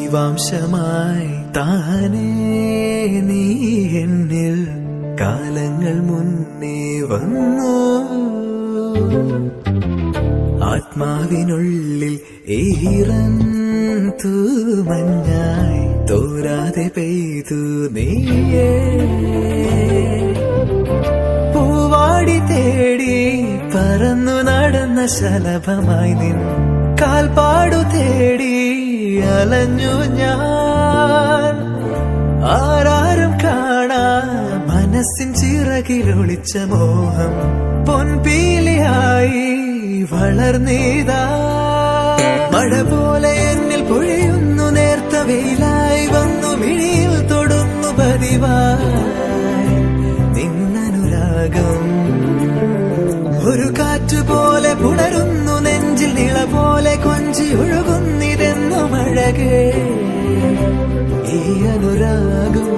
ജീവാംശമായി താനേ നീ എന്നിൽ കാലങ്ങൾ മുന്നേ വന്നു. ആത്മാവിനുള്ളിൽ ഈറൻ തൂമഞ്ഞായി തോരാതെ പെയ്തു നീയേ. പൂവാടി തേടി പറന്നു നടന്ന ശലഭമായി നിൻ കാൽപ്പാടു തേടി അലഞ്ഞു ഞാൻ. ആരാരും കാണാ മനസ്സിൻ ചിറകിലൊളിച്ച മോഹം പൊൻപീലിയായി വളർന്നീതാ. മഴ പോലെ എന്നിൽ പൊഴിയുന്നു, നേർത്ത വെയിലായി വന്നു മിഴിയിൽ തൊടുന്നു പതിവായി നിന്നനുരാഗം. ഒരു കാറ്റുപോലെ പുണരുന്നു നെഞ്ചിൽ, നിള പോലെ കൊഞ്ചി ഒഴുകുന്നിതെന്നും അഴകേ ഈ അനുരാഗം.